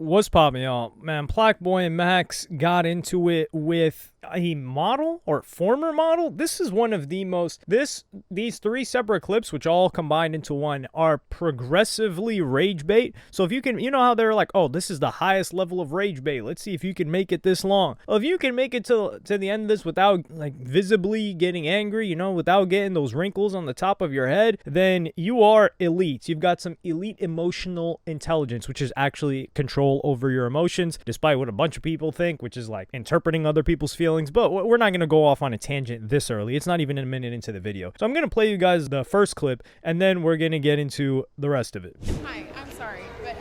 What's poppin', y'all? Man, PlaqueBoyMax got into it with a model or former model. This is one of the most, these three separate clips, which all combined into one, are progressively rage bait. So if you can, you know how they're like, oh, this is the highest level of rage bait. Let's see if you can make it this long. Well, if you can make it to the end of this without like visibly getting angry, you know, without getting those wrinkles on the top of your head, then you are elite. You've got some elite emotional intelligence, which is actually control over your emotions, despite what a bunch of people think, which is like interpreting other people's feelings. But we're not going to go off on a tangent this early. It's not even a minute into the video. So I'm going to play you guys the first clip, and then we're going to get into the rest of it. Hi, I'm sorry, but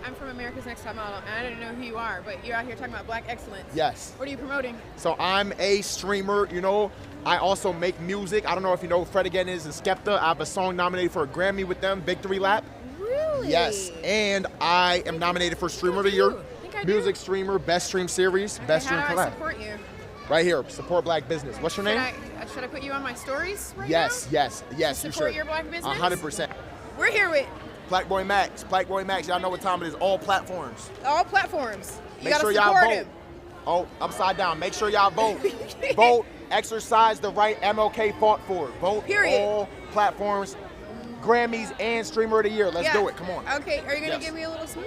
I'm from America's Next Top Model, and I didn't know who you are, but you're out here talking about black excellence. Yes. What are you promoting? So I'm a streamer, you know. I also make music. I don't know if you know who Fred Again is and Skepta. I have a song nominated for a Grammy with them, Victory Lap. Really? Yes, and I am nominated for Streamer of the Year. Music streamer, best stream series, Okay, best stream how do I collab. support you? Right here, support black business. What's your name? Should I put you on my stories right Yes, now? yes, yes, you Support should. your black business? 100%. We're here with PlaqueBoyMax, PlaqueBoyMax. Y'all know what time it is. All platforms. all platforms. You Make gotta sure y'all support vote. him. Oh, upside down. Make sure y'all vote. Vote. Exercise the right MLK fought for. Vote. Period. All platforms, Grammys, and Streamer of the Year. Let's do it. Come on. Okay, are you gonna Yes. give me a little smooch?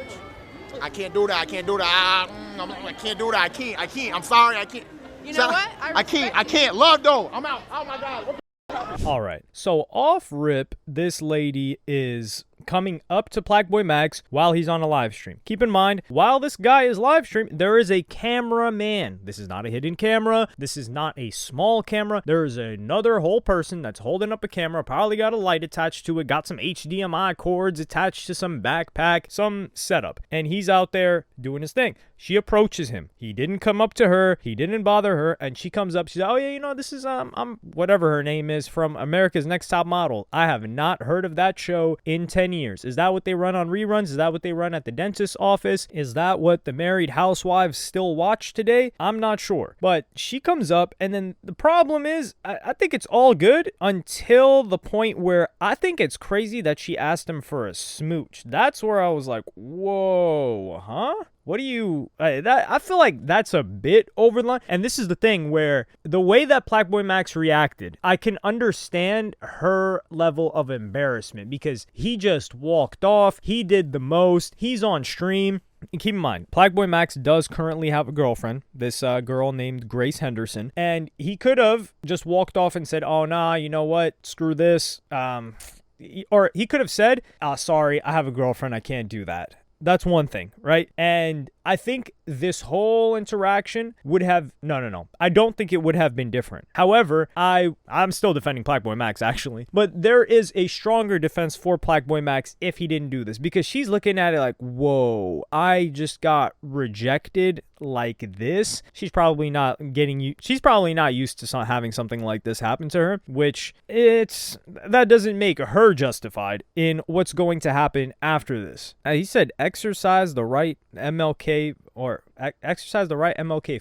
I can't do that. I can't do that. I can't do that. I can't. I'm sorry. I can't. You know what? I can't. Love though. I'm out. Oh my God. What the All right. So off rip, this lady is coming up to PlaqueBoyMax while he's on a live stream. Keep in mind, while this guy is live streaming, there is a cameraman. This is not a hidden camera. This is not a small camera. There is another whole person that's holding up a camera, probably got a light attached to it, got some HDMI cords attached to some backpack, some setup, and he's out there doing his thing. She approaches him. He didn't come up to her. He didn't bother her, and she comes up. She's like, oh yeah, you know, this is I'm whatever her name is from America's Next Top Model. I have not heard of that show in 10 years. Is that what they run on reruns? Is that what they run at the dentist's office? Is that what the Married Housewives still watch today? I'm not sure. But she comes up, and then the problem is, I think it's all good until the point where I think it's crazy that she asked him for a smooch. That's where I was like, whoa, huh? What do you, I feel like that's a bit over the line. And this is the thing where the way that PlaqueBoyMax reacted, I can understand her level of embarrassment because he just walked off. He did the most. He's on stream. And keep in mind, PlaqueBoyMax does currently have a girlfriend, this girl named Grace Henderson. And he could have just walked off and said, oh, nah, you know what? Screw this. Or he could have said, sorry, I have a girlfriend. I can't do that. That's one thing, right? And I think this whole interaction would have, no. I don't think it would have been different. However, I'm still defending PlaqueBoyMax actually, but there is a stronger defense for PlaqueBoyMax if he didn't do this, because she's looking at it like, whoa, I just got rejected like this. She's probably not used to having something like this happen to her, which that doesn't make her justified in what's going to happen after this. He said exercise the right MLK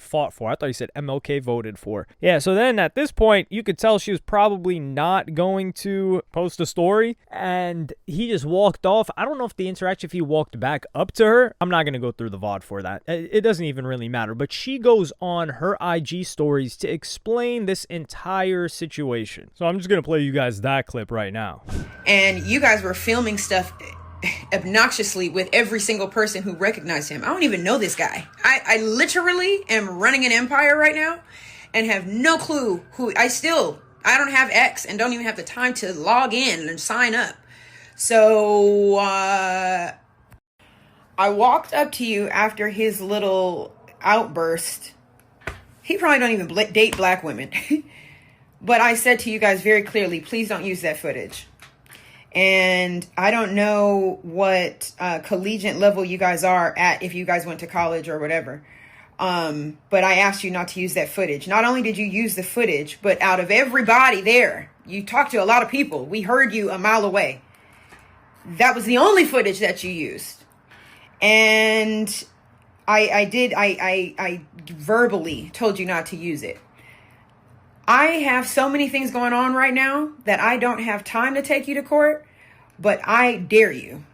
fought for. I thought he said MLK voted for. Yeah, so then at this point, you could tell she was probably not going to post a story, and he just walked off. I don't know if if he walked back up to her. I'm not going to go through the VOD for that. It doesn't even really matter, but she goes on her IG stories to explain this entire situation. So I'm just going to play you guys that clip right now. And you guys were filming stuff obnoxiously with every single person who recognized him. I don't even know this guy. I literally am running an empire right now and have no clue who I don't have X and don't even have the time to log in and sign up. So I walked up to you after his little outburst. He probably don't even date black women. But I said to you guys very clearly, please don't use that footage. And I don't know what collegiate level you guys are at, if you guys went to college or whatever. But I asked you not to use that footage. Not only did you use the footage, but out of everybody there, you talked to a lot of people. We heard you a mile away. That was the only footage that you used. And I verbally told you not to use it. I have so many things going on right now that I don't have time to take you to court, but I dare you.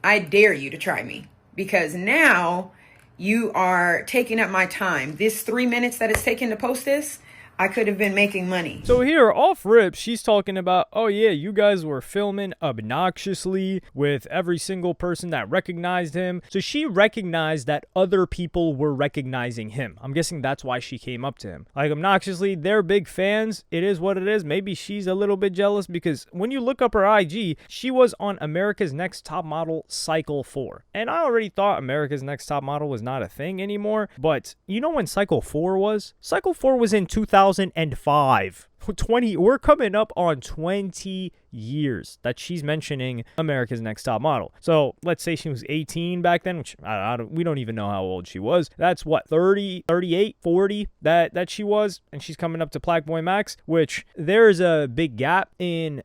I dare you to try me. because now you are taking up my time. This 3 minutes that it's taken to post this, I could have been making money. So here, off rip, she's talking about, oh yeah, you guys were filming obnoxiously with every single person that recognized him. So she recognized that other people were recognizing him. I'm guessing that's why she came up to him. Like, obnoxiously, they're big fans. It is what it is. Maybe she's a little bit jealous because when you look up her IG, she was on America's Next Top Model Cycle 4. And I already thought America's Next Top Model was not a thing anymore. But you know when Cycle 4 was? Cycle 4 was in 2005. We're coming up on 20 years that she's mentioning America's Next Top Model. So let's say she was 18 back then, which we don't even know how old she was. That's what, 30, 38, 40 that she was, and she's coming up to PlaqueBoyMax, which there's a big gap in,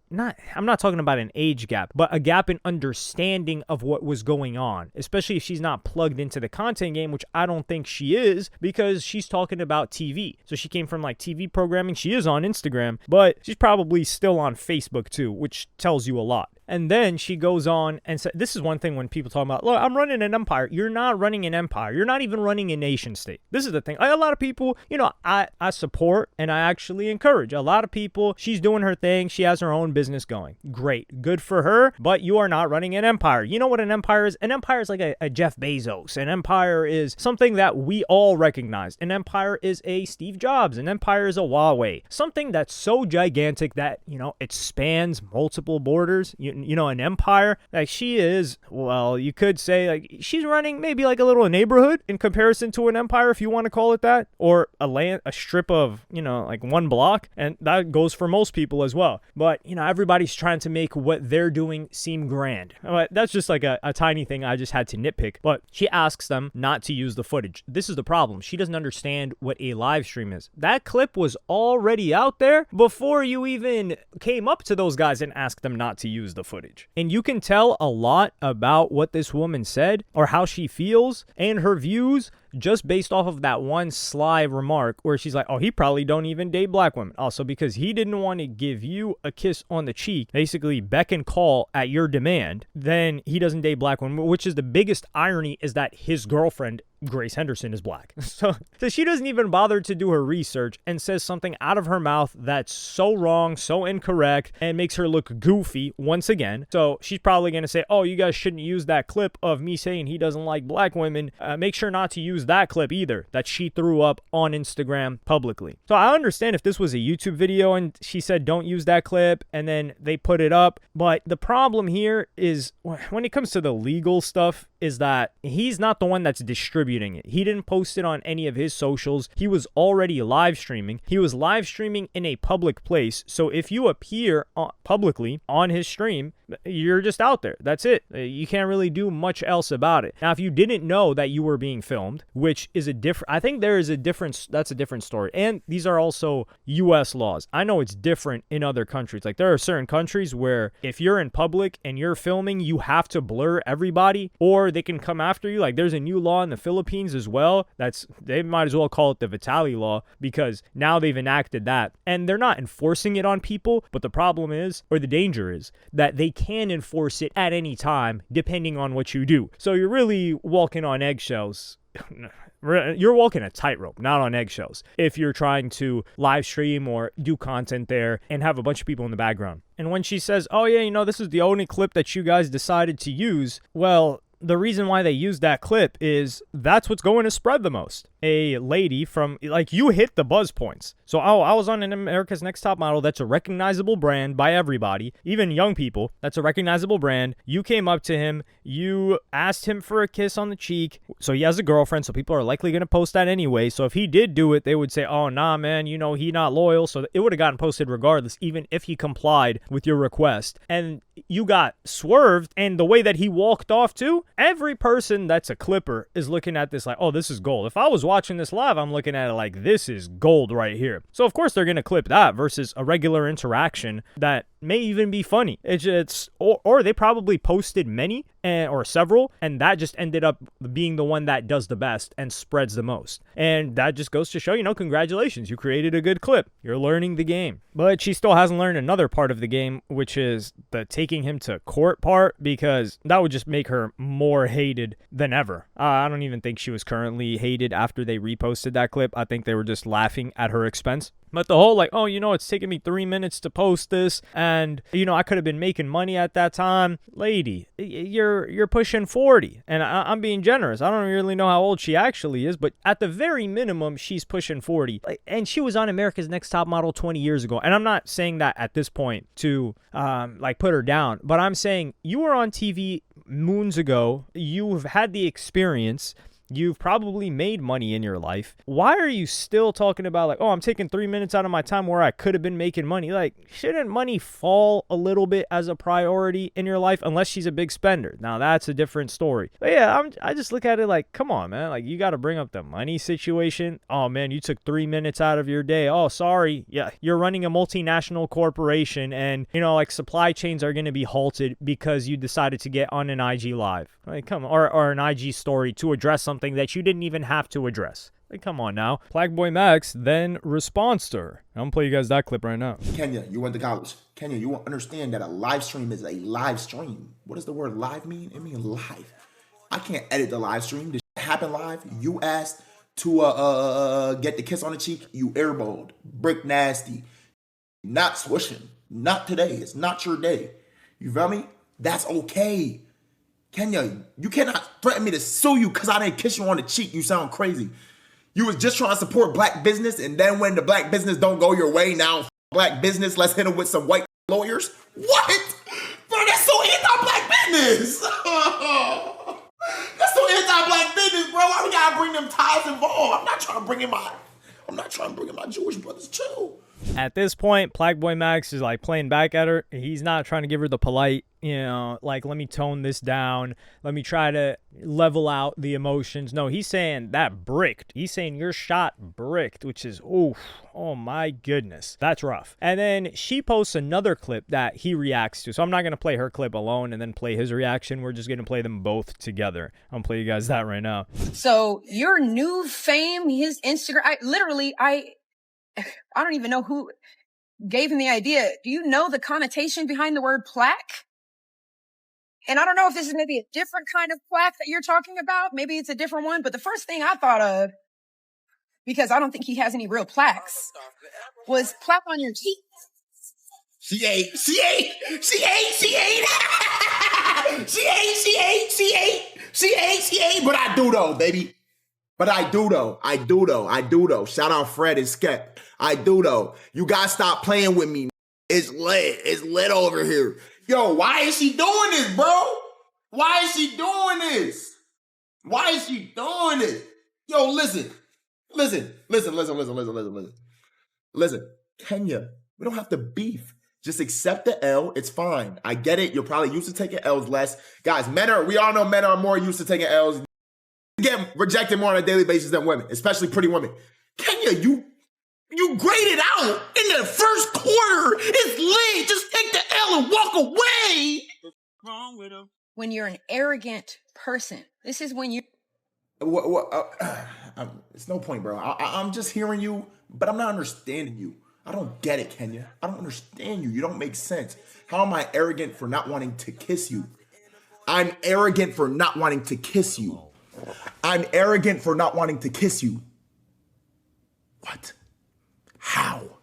I'm not talking about an age gap, but a gap in understanding of what was going on, especially if she's not plugged into the content game, which I don't think she is, because she's talking about TV. So she came from like TV programming. She is on Instagram, but she's probably still on Facebook too, which tells you a lot. And then she goes on and said, this is one thing when people talk about, look, I'm running an empire. You're not running an empire. You're not even running a nation state. This is the thing. A lot of people, I support and I actually encourage a lot of people. She's doing her thing. She has her own business going. Great. Good for her. But you are not running an empire. You know what an empire is? An empire is like a Jeff Bezos. An empire is something that we all recognize. An empire is a Steve Jobs. An empire is a Huawei. Something that's so gigantic that, it spans multiple borders. An empire, like she is, well, you could say like she's running maybe like a little neighborhood in comparison to an empire, if you want to call it that, or a strip of, like one block. And that goes for most people as well. But, everybody's trying to make what they're doing seem grand. But that's just like a tiny thing I just had to nitpick. But she asks them not to use the footage. This is the problem. She doesn't understand what a live stream is. That clip was already out there before you even came up to those guys and asked them not to use the footage. And you can tell a lot about what this woman said or how she feels and her views just based off of that one sly remark where she's like, oh, he probably don't even date black women. Also, because he didn't want to give you a kiss on the cheek, basically beck and call at your demand, then he doesn't date black women, which is the biggest irony is that his girlfriend, Grace Henderson, is black. So she doesn't even bother to do her research and says something out of her mouth that's so wrong, so incorrect, and makes her look goofy once again. So she's probably going to say, oh, you guys shouldn't use that clip of me saying he doesn't like black women. Make sure not to use that clip either that she threw up on Instagram publicly. So I understand if this was a YouTube video and she said don't use that clip and then they put it up, but the problem here is when it comes to the legal stuff is that he's not the one that's distributing it. He didn't post it on any of his socials. He was already live streaming. He was live streaming in a public place. So if you appear publicly on his stream, you're just out there. That's it. You can't really do much else about it. Now, if you didn't know that you were being filmed, which is I think there is a difference. That's a different story. And these are also U.S. laws. I know it's different in other countries. Like there are certain countries where if you're in public and you're filming, you have to blur everybody or they can come after you. Like there's a new law in the Philippines as well. They might as well call it the Vitali law because now they've enacted that and they're not enforcing it on people. But the problem is, or the danger is, that they can enforce it at any time depending on what you do. So you're really walking on eggshells. You're walking a tightrope, not on eggshells, if you're trying to live stream or do content there and have a bunch of people in the background. And when she says, oh yeah, this is the only clip that you guys decided to use, well, the reason why they used that clip is that's what's going to spread the most. A lady from, like, you hit the buzz points. So, I was on an America's Next Top Model. That's a recognizable brand by everybody, even young people. That's a recognizable brand. You came up to him. You asked him for a kiss on the cheek. So, he has a girlfriend. So, people are likely going to post that anyway. So, if he did do it, they would say, oh, nah, man, he not loyal. So, it would have gotten posted regardless, even if he complied with your request. And you got swerved. And the way that he walked off, too, every person that's a clipper is looking at this like, oh, this is gold. If I was watching this live, I'm looking at it like, this is gold right here. So, of course, they're going to clip that versus a regular interaction that may even be funny. Or they probably posted many or several, and that just ended up being the one that does the best and spreads the most. And that just goes to show, congratulations, you created a good clip. You're learning the game. But she still hasn't learned another part of the game, which is the taking him to court part, because that would just make her more hated than ever. I don't even think she was currently hated after they reposted that clip. I think they were just laughing at her expense. But the whole it's taking me 3 minutes to post this, and I could have been making money at that time. Lady, you're pushing 40, and I'm being generous. I don't really know how old she actually is, but at the very minimum, she's pushing 40. And she was on America's Next Top Model 20 years ago. And I'm not saying that at this point to put her down, but I'm saying you were on TV moons ago. You've had the experience. You've probably made money in your life. Why are you still talking about I'm taking 3 minutes out of my time where I could have been making money? Shouldn't money fall a little bit as a priority in your life unless she's a big spender? Now, that's a different story. But yeah, I just look at it come on, man. You got to bring up the money situation. Oh, man, you took 3 minutes out of your day. Oh, sorry. Yeah, you're running a multinational corporation and, supply chains are going to be halted because you decided to get on an IG Live. Come on. Or an IG story to address something that you didn't even have to address. Come on now. PlaqueBoyMax then responds to her. I'm gonna play you guys that clip right now. Kenya, you went to college. Kenya, you understand that a live stream is a live stream. What does the word live mean? It means live. I can't edit the live stream. This happened live. You asked to get the kiss on the cheek. You airballed. Brick nasty. Not swishing. Not today. It's not your day. You feel me? That's okay. Kenya, you cannot threaten me to sue you because I didn't kiss you on the cheek. You sound crazy. You was just trying to support black business, and then when the black business don't go your way, now black business, let's hit them with some white lawyers. What? Bro, that's so anti-black business. That's so anti-black business, bro. Why we gotta bring them ties involved? I'm not trying to bring in my Jewish brothers too. At this point, PlaqueBoyMax is playing back at her. He's not trying to give her the polite, let me tone this down. Let me try to level out the emotions. No, he's saying that bricked. He's saying your shot bricked, which is, oh my goodness. That's rough. And then she posts another clip that he reacts to. So I'm not going to play her clip alone and then play his reaction. We're just going to play them both together. I'm going to play you guys that right now. So your new fame, his Instagram, I don't even know who gave him the idea. Do you know the connotation behind the word plaque? And I don't know if this is maybe a different kind of plaque that you're talking about. Maybe it's a different one. But the first thing I thought of, because I don't think he has any real plaques, was plaque on your cheek. She ate. But I do though, baby. But I do though. Shout out Fred and Skep. I do though. You guys stop playing with me. It's lit over here. Yo, why is she doing this, bro? Why is she doing this? Yo, listen. Listen, Kenya, we don't have to beef. Just accept the L. It's fine. I get it. You're probably used to taking L's less. Guys, we all know men are more used to taking L's. Get rejected more on a daily basis than women, especially pretty women. Kenya, you graded out in the first quarter. It's lit. Just take the L and walk away. What's wrong with him? When you're an arrogant person, this is when you. It's no point, bro. I'm just hearing you, but I'm not understanding you. I don't get it, Kenya. I don't understand you. You don't make sense. How am I arrogant for not wanting to kiss you? I'm arrogant for not wanting to kiss you. What? How?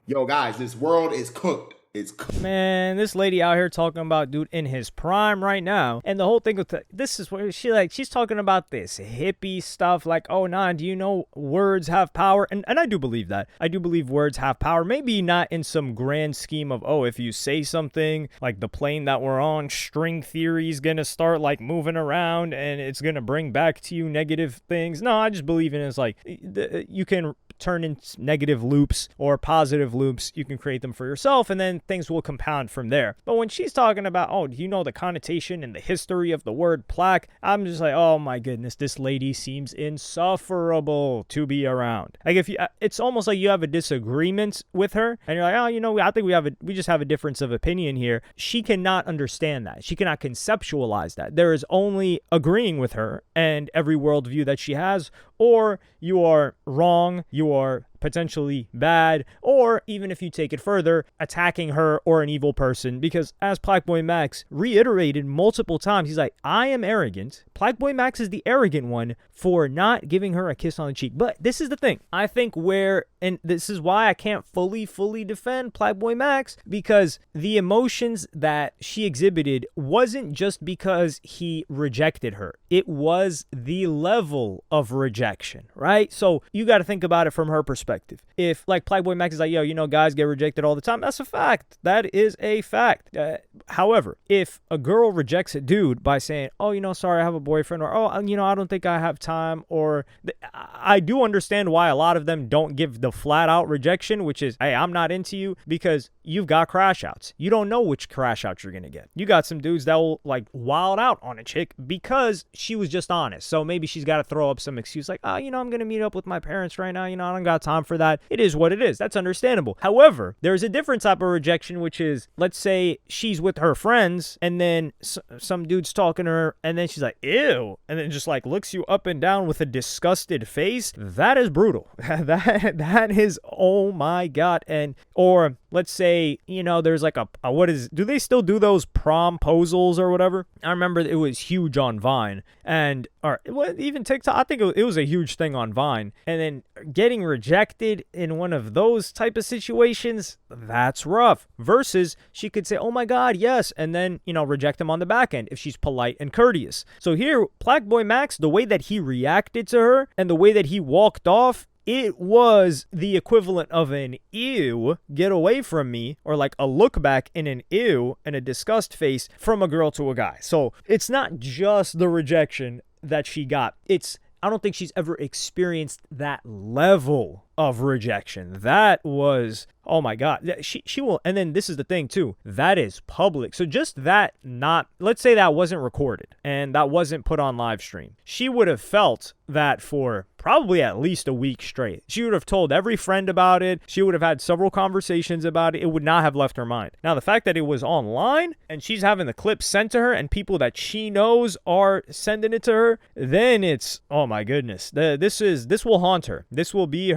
Yo, guys, this world is cooked. It's cooked. Man, this lady out here talking about dude in his prime right now. And the whole thing with this is where she's talking about this hippie stuff oh, nah, do you know words have power? And I do believe that. I do believe words have power. Maybe not in some grand scheme of, if you say something, the plane that we're on, string theory is going to start moving around and it's going to bring back to you negative things. No, I just believe in it's you can turn in negative loops or positive loops. You can create them for yourself, and then things will compound from there. But when she's talking about, oh, do you know the connotation and the history of the word plaque? I'm just like, oh my goodness, this lady seems insufferable to be around. Like, if you, it's almost like you have a disagreement with her, and you're like, oh, you know, I think we just have a difference of opinion here. She cannot understand that. She cannot conceptualize that. There is only agreeing with her and every worldview that she has, or you are wrong, you are potentially bad, or even if you take it further, attacking her or an evil person. Because as PlaqueBoyMax reiterated multiple times, he's like, I am arrogant. PlaqueBoyMax is the arrogant one for not giving her a kiss on the cheek. But this is the thing. I think and this is why I can't fully defend PlaqueBoyMax, because the emotions that she exhibited wasn't just because he rejected her. It was the level of rejection, right? So you got to think about it from her perspective. If like PlaqueBoyMax is like, yo, you know, guys get rejected all the time. That's a fact. That is a fact. However, if a girl rejects a dude by saying, oh, you know, sorry, I have a boyfriend, or, oh, you know, I don't think I have time, or I do understand why a lot of them don't give the flat out rejection, which is, hey, I'm not into you, because you've got crash outs. You don't know which crash outs you're going to get. You got some dudes that will like wild out on a chick because she was just honest. So maybe she's got to throw up some excuse like, oh, you know, I'm going to meet up with my parents right now. You know, I don't got time for that. It is what it is. That's understandable. However, there's a different type of rejection, which is, let's say she's with her friends and then some dude's talking to her and then she's like, ew, and then just like looks you up and down with a disgusted face. That is brutal. that is, oh my God. And, or let's say, you know, there's like do they still do those promposals or whatever? I remember it was huge on Vine, and, or even TikTok. I think it was a huge thing on Vine. And then getting rejected in one of those type of situations, that's rough. Versus she could say, oh my God, yes, and then, you know, reject him on the back end if she's polite and courteous. So here, PlaqueBoyMax, the way that he reacted to her and the way that he walked off, it was the equivalent of an ew, get away from me, or like a look back in an ew and a disgust face from a girl to a guy. So it's not just the rejection that she got. I don't think she's ever experienced that level of rejection. That was, oh my God. She will, and then this is the thing too, that is public. So just that, not, let's say that wasn't recorded and that wasn't put on live stream. She would have felt that for probably at least a week straight. She would have told every friend about it. She would have had several conversations about it. It would not have left her mind. Now, the fact that it was online and she's having the clip sent to her and people that she knows are sending it to her, then it's, oh my goodness. This will haunt her. This will be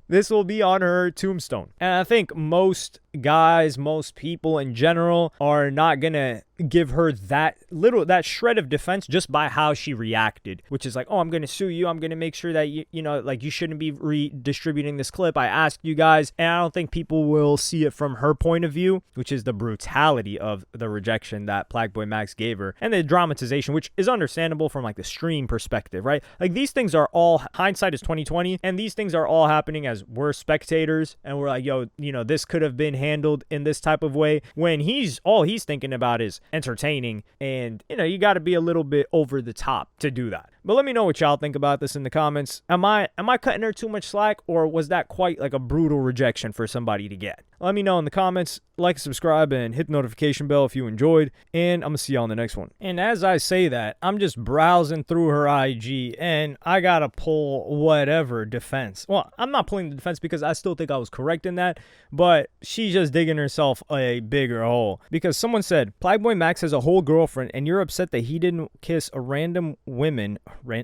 this will be on her tombstone. And I think most guys, most people in general are not gonna give her that shred of defense just by how she reacted, which is like, oh, I'm gonna sue you, I'm gonna make sure that you know, like, you shouldn't be redistributing this clip, I asked you guys. And I don't think people will see it from her point of view, which is the brutality of the rejection that PlaqueBoyMax gave her and the dramatization, which is understandable from like the stream perspective, right? Like, these things are all, hindsight is 2020, and these things are all happening as we're spectators and we're like, yo, you know, this could have been handled in this type of way, when all he's thinking about is entertaining. And, you know, you got to be a little bit over the top to do that. But let me know what y'all think about this in the comments. Am I cutting her too much slack, or was that quite like a brutal rejection for somebody to get? Let me know in the comments. Like, subscribe, and hit the notification bell if you enjoyed. And I'm going to see y'all in the next one. And as I say that, I'm just browsing through her IG, and I got to pull whatever defense. Well, I'm not pulling the defense because I still think I was correct in that, but she's just digging herself a bigger hole. Because someone said, PlaqueBoyMax has a whole girlfriend, and you're upset that he didn't kiss a random woman. Please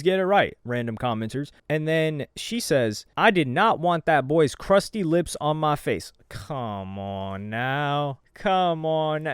get it right, random commenters. And then she says, I did not want that boy's crusty lips on my face. Come on now. Come on.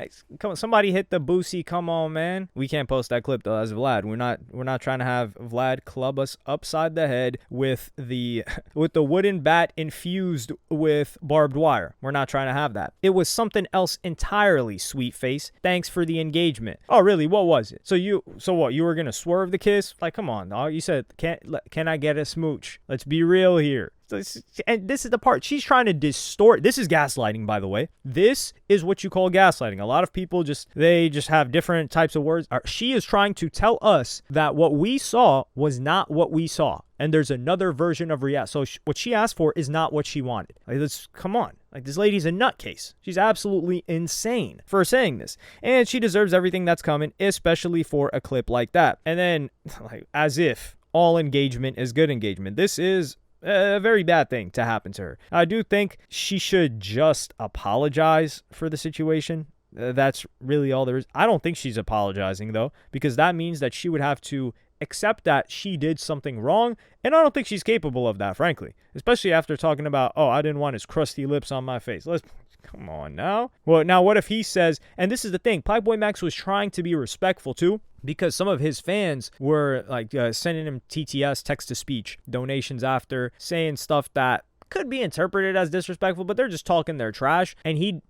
Somebody hit the Boosie. Come on, man. We can't post that clip though as Vlad. We're not trying to have Vlad club us upside the head with the wooden bat infused with barbed wire. We're not trying to have that. It was something else entirely, sweet face. Thanks for the engagement. Oh, really? What was it? So what? You were gonna swerve the kiss? Like, come on, dog. You said, can I get a smooch? Let's be real here. And this is the part she's trying to distort. This is gaslighting, by the way. This is what you call gaslighting. A lot of people they just have different types of words. She is trying to tell us that what we saw was not what we saw. And there's another version of reality. So what she asked for is not what she wanted. Like, come on. Like, this lady's a nutcase. She's absolutely insane for saying this. And she deserves everything that's coming, especially for a clip like that. And then, like, as if all engagement is good engagement. This is a very bad thing to happen to her. I do think she should just apologize for the situation. That's really all there is. I don't think she's apologizing, though, because that means that she would have to accept that she did something wrong, and I don't think she's capable of that, frankly, especially after talking about, oh, I didn't want his crusty lips on my face. Come on now. Well, now what if he says, and this is the thing, PlaqueBoyMax was trying to be respectful too, because some of his fans were like sending him TTS, text-to-speech donations after, saying stuff that could be interpreted as disrespectful, but they're just talking their trash, and he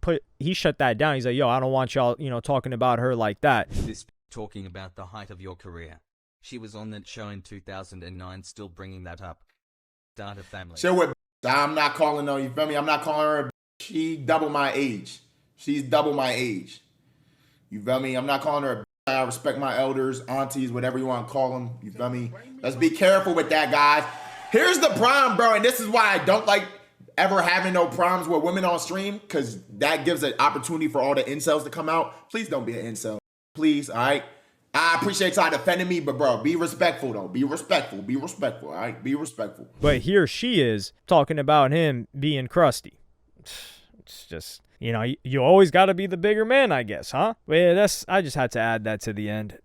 shut that down. He's like, yo, I don't want y'all, talking about her like that. This talking about the height of your career. She was on that show in 2009, still bringing that up. Start a family. Chill with. I'm not calling her. You feel me? I'm not calling her. A she double my age. She's double my age. You feel me? I'm not calling her. I respect my elders, aunties, whatever you want to call them. You feel me? Let's be careful with that, guys. Here's the problem, bro, and this is why I don't like ever having no problems with women on stream, because that gives an opportunity for all the incels to come out. Please don't be an incel. Please, all right? I appreciate y'all defending me, but bro, be respectful though. Be respectful. Be respectful, all right? Be respectful. But here she is talking about him being crusty. It's just, you always got to be the bigger man, I guess, huh? But yeah, I just had to add that to the end.